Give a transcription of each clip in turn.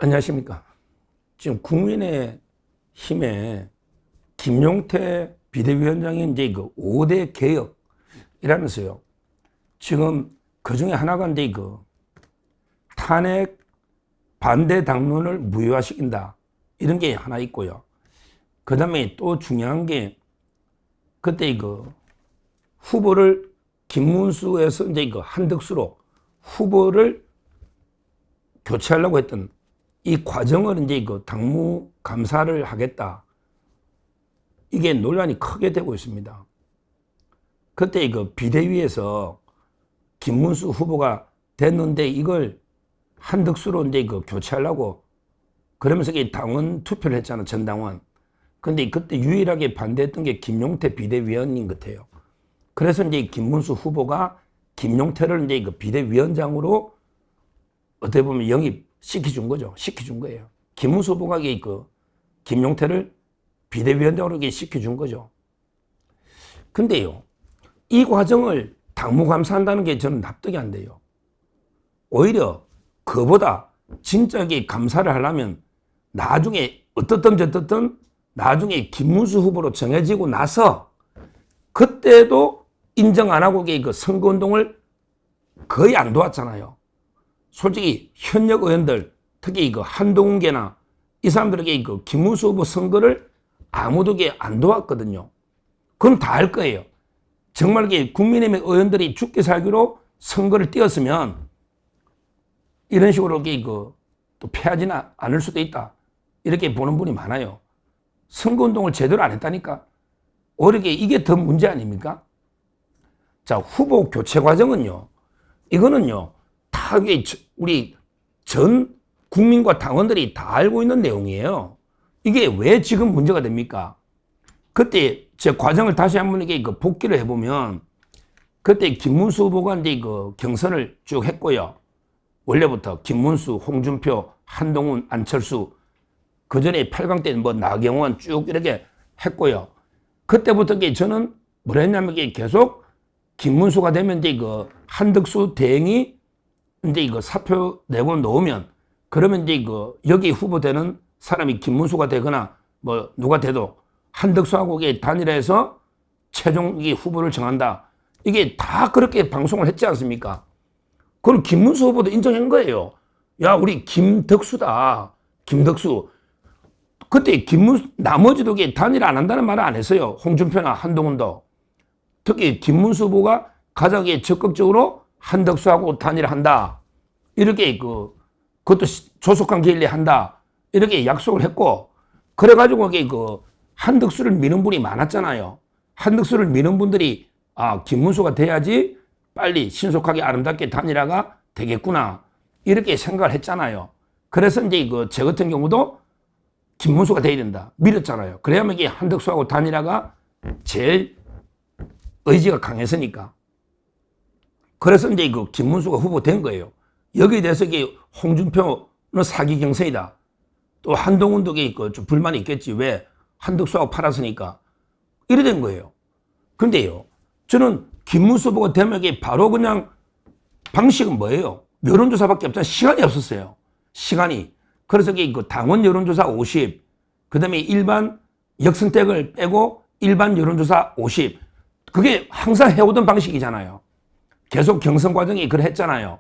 안녕하십니까. 지금 국민의힘의 김용태 비대위원장이 이제 그 5대 개혁이라면서요. 지금 그 중에 하나가 이제 그 탄핵 반대 당론을 무효화시킨다. 이런 게 하나 있고요. 그 다음에 또 중요한 게 그때 그 후보를 김문수에서 이제 그 한덕수로 후보를 교체하려고 했던 이 과정을 이제 그 당무 감사를 하겠다. 이게 논란이 크게 되고 있습니다. 그때 그 비대위에서 김문수 후보가 됐는데 이걸 한덕수로 이제 그 교체하려고 그러면서 당원 투표를 했잖아, 전당원. 근데 그때 유일하게 반대했던 게 김용태 비대위원님 같아요. 그래서 이제 김문수 후보가 김용태를 이제 그 비대위원장으로 어떻게 보면 영입시켜준 거죠. 시켜준 거예요. 김문수 후보가 그 김용태를 비대위원장으로 시켜준 거죠. 근데요, 이 과정을 당무감사한다는 게 저는 납득이 안 돼요. 오히려 그보다 진짜 감사를 하려면 나중에 어떻든 저떻든 나중에 김문수 후보로 정해지고 나서 그때도 인정 안 하고 그 선거운동을 거의 안 도왔잖아요. 솔직히 현역 의원들, 특히 그 한동훈계나 이 사람들에게 그 김문수 후보 선거를 아무도 안 도왔거든요. 그건 다 알 거예요. 정말 국민의힘의 의원들이 죽기 살기로 선거를 뛰었으면 이런 식으로 또 패하지는 않을 수도 있다. 이렇게 보는 분이 많아요. 선거운동을 제대로 안 했다니까. 오히려 이게 더 문제 아닙니까? 자, 후보 교체 과정은요. 이거는요. 다 우리 전 국민과 당원들이 다 알고 있는 내용이에요. 이게 왜 지금 문제가 됩니까? 그때 제 과정을 다시 한번 복기를 해보면 그때 김문수 후보가 이제 경선을 쭉 했고요. 원래부터 김문수, 홍준표, 한동훈, 안철수 그 전에 8강 때 나경원 쭉 이렇게 했고요. 그때부터 저는 뭐라 했냐면 계속 김문수가 되면 이제 한덕수 대행이 이제 사표 내고 놓으면 그러면 이제 여기 후보되는 사람이 김문수가 되거나 누가 돼도 한덕수하고 단일화해서 최종 후보를 정한다. 이게 다 그렇게 방송을 했지 않습니까? 그럼 김문수 후보도 인정한 거예요. 야, 우리 김덕수다. 김덕수. 그때 나머지도 단일화 안 한다는 말을 안 했어요. 홍준표나 한동훈도. 특히 김문수 후보가 가장 적극적으로 한덕수하고 단일화한다. 이렇게 그것도 조속한 기일에 한다. 이렇게 약속을 했고, 그래가지고 한덕수를 미는 분이 많았잖아요. 한덕수를 미는 분들이 김문수가 돼야지 빨리 신속하게 아름답게 단일화가 되겠구나. 이렇게 생각을 했잖아요. 그래서 이제 제 같은 경우도 김문수가 돼야 된다. 밀었잖아요. 그래야만 한덕수하고 단일화가 제일 의지가 강했으니까. 그래서 이제 김문수가 후보 된 거예요. 여기에 대해서 홍준표는 사기 경선이다. 또 한동훈도 좀 불만이 있겠지. 왜? 한덕수하고 팔았으니까. 이래 된 거예요. 근데요, 저는 김문수 후보가 되면 바로 그냥 방식은 뭐예요? 여론조사밖에 없잖아요. 시간이 없었어요. 시간이. 그래서 당원 여론조사 50, 그 다음에 일반 역선택을 빼고 일반 여론조사 50. 그게 항상 해오던 방식이잖아요. 계속 경선 과정이 그랬잖아요.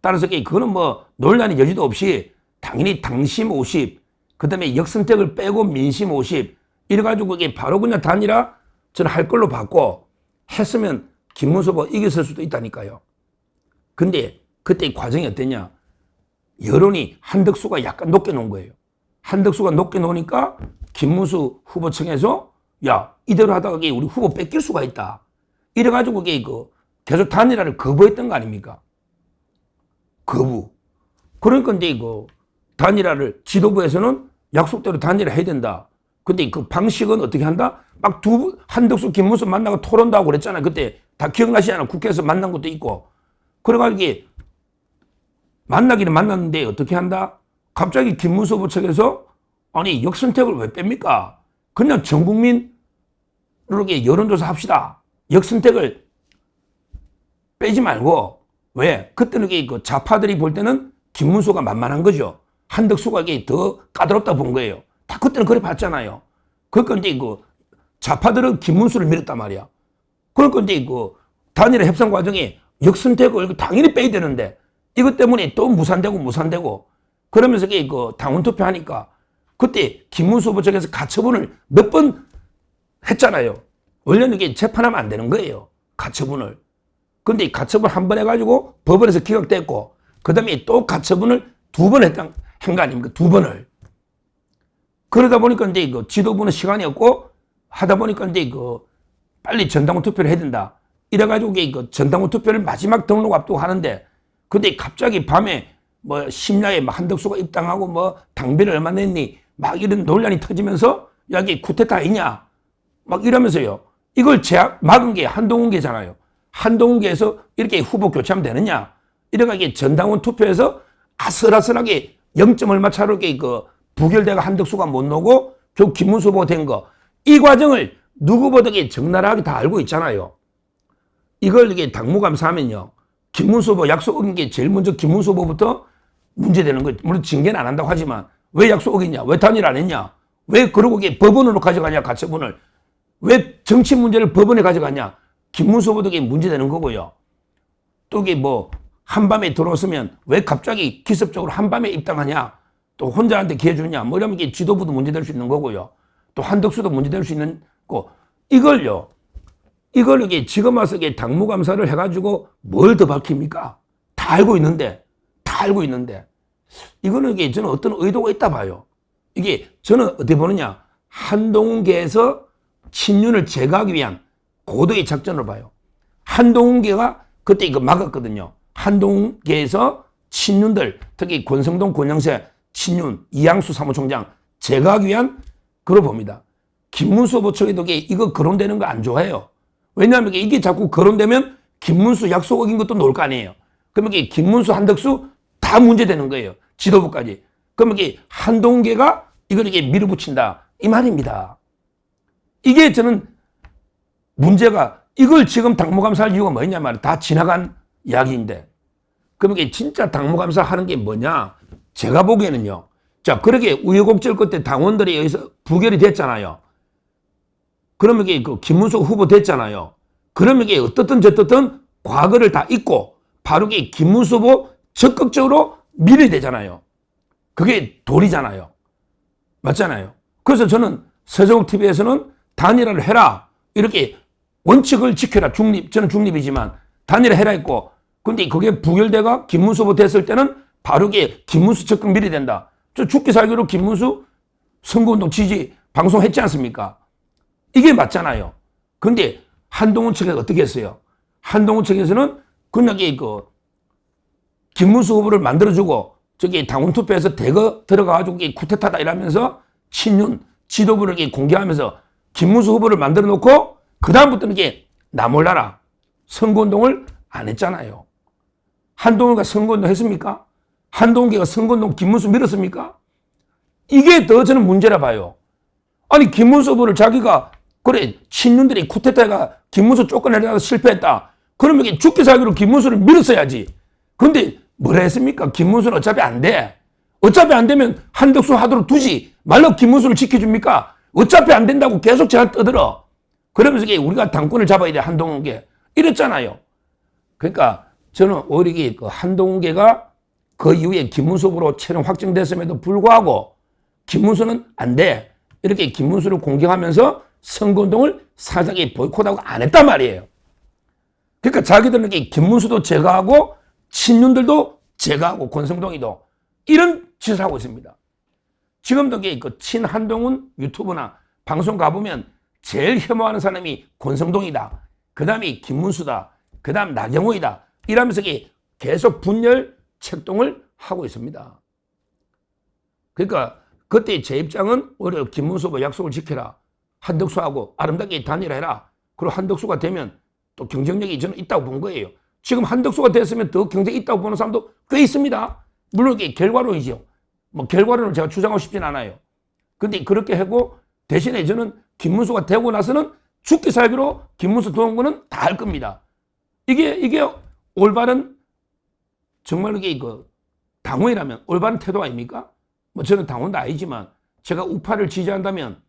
따라서 그거는 논란의 여지도 없이 당연히 당심 50, 그 다음에 역선택을 빼고 민심 50, 이래가지고 바로 그냥 단일화 저는 할 걸로 봤고 했으면 김문수 후보가 이겼을 수도 있다니까요. 근데 그때 과정이 어땠냐? 여론이 한덕수가 약간 높게 놓은 거예요. 한덕수가 높게 놓으니까 김문수 후보 측에서 야, 이대로 하다가 우리 후보 뺏길 수가 있다. 이래가지고 계속 단일화를 거부했던 거 아닙니까? 거부. 그러니까 이제 단일화를 지도부에서는 약속대로 단일화 해야 된다. 근데 그 방식은 어떻게 한다? 막 한덕수, 김문수 만나고 토론도 하고 그랬잖아요. 그때 다 기억나시잖아요. 국회에서 만난 것도 있고. 그래가지고 만나기는 만났는데 어떻게 한다? 갑자기 김문수 후보 측에서 아니 역선택을 왜 뺍니까? 그냥 전 국민으로 여론조사 합시다. 역선택을 빼지 말고. 왜? 그때는 좌파들이 볼 때는 김문수가 만만한 거죠. 한덕수가 이게 더 까다롭다 본 거예요. 다 그때는 그래 봤잖아요. 그러니까 이제 그 좌파들은 김문수를 밀었단 말이야. 그러니까 이제 그 단일화 협상 과정에 역선택을 이거 당연히 빼야 되는데 이것 때문에 또 무산되고 그러면서 그 당원 투표하니까 그때 김문수 후보 측에서 가처분을 몇 번 했잖아요. 원래는 이게 재판하면 안 되는 거예요. 가처분을. 근데 가처분 한 번 해가지고 법원에서 기각됐고 그 다음에 또 가처분을 2번 한 거 아닙니까? 2번을. 그러다 보니까 이제 그 지도부는 시간이 없고 하다 보니까 이제 그 빨리 전당원 투표를 해야 된다. 이래가지고 그 전당원 투표를 마지막 등록 앞두고 하는데 근데 갑자기 밤에 뭐 심야에 막 한덕수가 입당하고 뭐 당비를 얼마 냈니 막 이런 논란이 터지면서 여기 쿠데타 아니냐 막 이러면서요. 이걸 막은 게 한동훈계잖아요. 한동훈계에서 이렇게 후보 교체하면 되느냐. 이래가 이게 전당원 투표에서 아슬아슬하게 0점 얼마 차로 그 부결대가 한덕수가 못 나오고 결국 김문수 후보가 된 거. 이 과정을 누구보다 적나라하게 다 알고 있잖아요. 이걸 이게 당무감사하면요. 김문수 후보 약속 어긴 게 제일 먼저 김문수 후보부터 문제되는 거예요. 물론 징계는 안 한다고 하지만 왜 약속 어겼냐? 왜 단일 안 했냐? 왜 그러고 이게 법원으로 가져가냐? 가처분을. 왜 정치 문제를 법원에 가져가냐? 김문수 후보도 이게 문제되는 거고요. 또 이게 뭐 한밤에 들어왔으면 왜 갑자기 기습적으로 한밤에 입당하냐? 또 혼자한테 기회 주냐? 뭐 이러면 이게 지도부도 문제될 수 있는 거고요. 또 한덕수도 문제될 수 있는 거. 이걸 이게 지금 와서 이게 당무감사를 해가지고 뭘 더 밝힙니까? 다 알고 있는데. 이거는 이게 저는 어떤 의도가 있다 봐요. 이게 저는 어떻게 보느냐. 한동훈계에서 친윤을 제거하기 위한 고도의 작전을 봐요. 한동훈계가 그때 이거 막았거든요. 한동훈계에서 친윤들, 특히 권성동, 권영세, 친윤, 이양수 사무총장 제거하기 위한 그걸 봅니다. 김문수 후보 측에도 이거 거론되는 거 안 좋아해요. 왜냐하면 이게 자꾸 거론되면 김문수 약속 어긴 것도 나올 거 아니에요. 그러면 이게 김문수, 한덕수 다 문제되는 거예요. 지도부까지. 그러면 이게 한동훈계가 이걸 이게 밀어붙인다. 이 말입니다. 이게 저는 문제가 이걸 지금 당무감사할 이유가 뭐냐 말이야. 다 지나간 이야기인데. 그러면 이게 진짜 당무감사 하는 게 뭐냐. 제가 보기에는요. 자, 그렇게 우여곡절 끝에 당원들이 여기서 부결이 됐잖아요. 그러면 이게 그 김문수 후보 됐잖아요. 그러면 이게 어떻든 저떻든 과거를 다 잊고 바로 이게 김문수 후보 적극적으로 밀어야 되잖아요. 그게 도리잖아요. 맞잖아요. 그래서 저는 서정TV에서는 단일화를 해라. 이렇게 원칙을 지켜라. 저는 중립이지만 단일화 해라 했고 근데 그게 부결대가 김문수 후보 됐을 때는 바로 이게 김문수 적극 밀어야 된다. 저 죽기 살기로 김문수 선거운동 지지 방송했지 않습니까? 이게 맞잖아요. 근데 한동훈 측에서 어떻게 했어요? 한동훈 측에서는 그냥 그 김문수 후보를 만들어주고 저기 당원 투표에서 대거 들어가가지고 쿠데타다 이러면서 친윤 지도부를 공개하면서 김문수 후보를 만들어 놓고 그다음부터는 이게 나 몰라라. 선거운동을 안 했잖아요. 한동훈가 선거운동 했습니까? 한동훈계가 선거운동 김문수 밀었습니까? 이게 더 저는 문제라 봐요. 아니 김문수 후보를 자기가 그래 친윤들이 쿠데타가 김문수 쫓겨내려서 실패했다. 그러면 이게 죽기 살기로 김문수를 밀었어야지. 근데 뭐라 했습니까? 김문수는 어차피 안 돼. 어차피 안 되면 한덕수 하도록 두지 말로 김문수를 지켜줍니까? 어차피 안 된다고 계속 제가 떠들어. 그러면서 이게 우리가 당권을 잡아야 돼 한동훈계 이랬잖아요. 그러니까 저는 오히려 그 한동훈계가 그 이후에 김문수 후보로 최종 확정됐음에도 불구하고 김문수는 안 돼. 이렇게 김문수를 공격하면서 선거운동을 사장이 보이콧하고 안 했단 말이에요. 그러니까 자기들은 김문수도 제거하고 친윤들도 제거하고 권성동이도 이런 짓을 하고 있습니다. 지금도 그 친한동훈 유튜브나 방송 가보면 제일 혐오하는 사람이 권성동이다. 그 다음이 김문수다. 그 다음 나경호이다. 이러면서 계속 분열 책동을 하고 있습니다. 그러니까 그때 제 입장은 오히려 김문수 후보 약속을 지켜라. 한덕수하고 아름답게 단일화해라. 그리고 한덕수가 되면 또 경쟁력이 저는 있다고 본 거예요. 지금 한덕수가 됐으면 더 경쟁이 있다고 보는 사람도 꽤 있습니다. 물론 이게 결과론이죠. 뭐 결과론을 제가 주장하고 싶진 않아요. 근데 그렇게 하고 대신에 저는 김문수가 되고 나서는 죽기 살기로 김문수 도원군은 다 할 겁니다. 이게 올바른 정말 이게 당원이라면 올바른 태도 아닙니까? 뭐 저는 당원도 아니지만 제가 우파를 지지한다면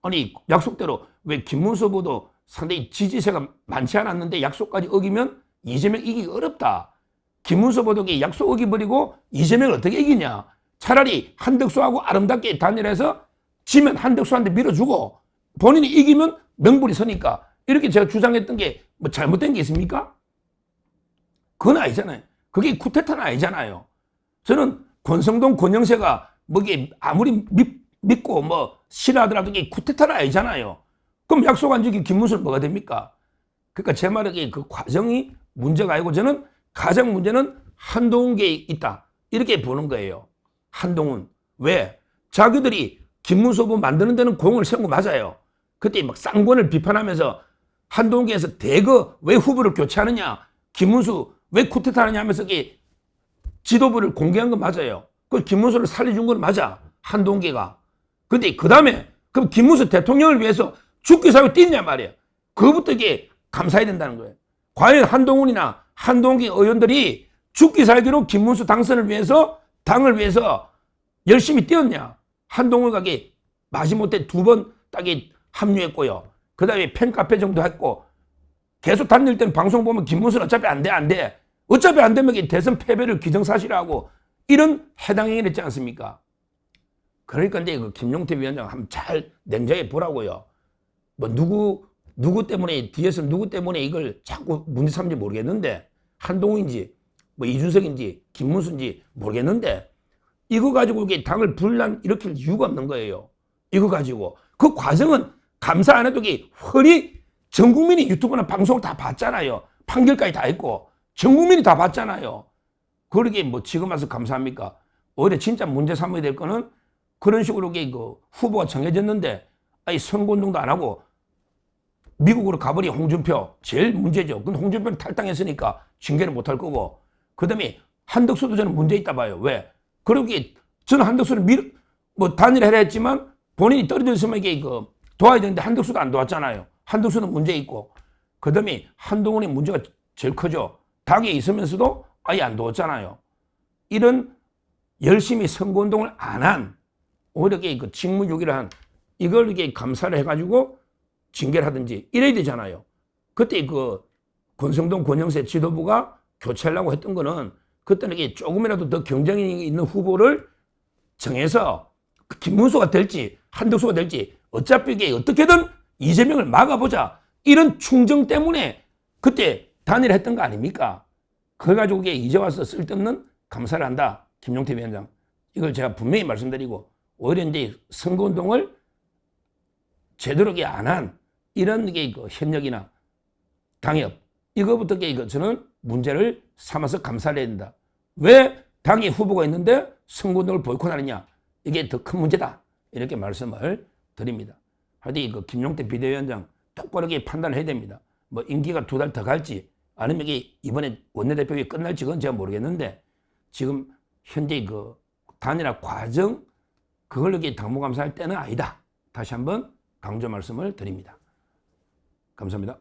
아니 약속대로 왜 김문수 후보도 상당히 지지세가 많지 않았는데 약속까지 어기면 이재명 이기기 어렵다. 김문수 후보도 약속 어기버리고 이재명을 어떻게 이기냐. 차라리 한덕수하고 아름답게 단일해서 지면 한덕수한테 밀어주고 본인이 이기면 명분이 서니까 이렇게 제가 주장했던 게 뭐 잘못된 게 있습니까? 그건 아니잖아요. 그게 쿠데타는 아니잖아요. 저는 권성동, 권영세가 뭐 이게 아무리 믿고 뭐 싫어하더라도 이게 쿠데타는 아니잖아요. 그럼 약속 안 지키고 김문수는 뭐가 됩니까? 그러니까 제 말은 그 과정이 문제가 아니고 저는 가장 문제는 한동훈에 있다. 이렇게 보는 거예요. 한동훈. 왜? 자기들이 김문수 후보 만드는 데는 공을 세운 거 맞아요. 그때 막 쌍권을 비판하면서 한동훈에서 대거 왜 후보를 교체하느냐, 김문수 왜 쿠데타 하느냐 하면서 지도부를 공개한 건 맞아요. 그 김문수를 살려준 건 맞아. 한동훈가. 근데 그 다음에 그럼 김문수 대통령을 위해서 죽기 살기 뛰냐 말이에요. 그거부터 이게 감사해야 된다는 거예요. 과연 한동훈이나 한동훈 의원들이 죽기 살기로 김문수 당선을 위해서 당을 위해서 열심히 뛰었냐. 한동훈가 마지못해 2번 딱이 합류했고요. 그 다음에 팬카페 정도 했고 계속 다닐 때는 방송 보면 김문수는 어차피 안 돼. 어차피 안 되면 대선 패배를 기정사실화하고 이런 해당 행위를 했지 않습니까? 그러니까 이제 그 김용태 위원장 한번 잘 냉정히 보라고요. 뭐 누구 때문에 뒤에서 누구 때문에 이걸 자꾸 문제 삼는지 모르겠는데 한동훈인지 뭐 이준석인지 김문수인지 모르겠는데 이거 가지고 이게 당을 분란 일으킬 이유가 없는 거예요. 이거 가지고 그 과정은 감사 안 해도 헐이 전 국민이 유튜브나 방송을 다 봤잖아요. 판결까지 다 했고 전 국민이 다 봤잖아요. 그러게 뭐 지금 와서 감사합니까? 오히려 진짜 문제 삼아야 될 거는 그런 식으로 그 후보가 정해졌는데 아니 선거운동도 안 하고 미국으로 가버린 홍준표 제일 문제죠. 근데 홍준표는 탈당했으니까 징계를 못 할 거고 그 다음에 한덕수도 저는 문제 있다 봐요. 왜? 그러게 저는 한덕수를 뭐 단일해라 했지만 본인이 떨어져 있으면 이게 도와야 되는데 한덕수도 안 도왔잖아요. 한덕수는 문제 있고 그 다음에 한동훈의 문제가 제일 크죠. 당에 있으면서도 아예 안 도왔잖아요. 이런 열심히 선거운동을 안 한 오히려 그 직무유기를 한 이걸 이게 감사를 해가지고 징계를 하든지 이래야 되잖아요. 그때 그 권성동, 권영세 지도부가 교체하려고 했던 거는 그때는 이게 조금이라도 더 경쟁이 있는 후보를 정해서 김문수가 될지 한덕수가 될지 어차피 이게 어떻게든 이재명을 막아보자 이런 충정 때문에 그때 단일했던 거 아닙니까? 그래가지고 이게 이제 와서 쓸데없는 감사를 한다. 김용태 위원장. 이걸 제가 분명히 말씀드리고 오히려 이제 선거운동을 제대로 안 한 이런 게 현역이나 당협 이거부터 저는 문제를 삼아서 감사를 해야 된다. 왜 당의 후보가 있는데 선거운동을 보이콧하느냐. 이게 더 큰 문제다. 이렇게 말씀을 드립니다. 하여튼 그 김용태 비대위원장 똑바로 판단을 해야 됩니다. 뭐 임기가 2달 더 갈지 아니면 이번에 원내대표가 끝날지 그건 제가 모르겠는데 지금 현재 그 단일화 과정 그걸로 당무감사할 때는 아니다. 다시 한번 강조 말씀을 드립니다. 감사합니다.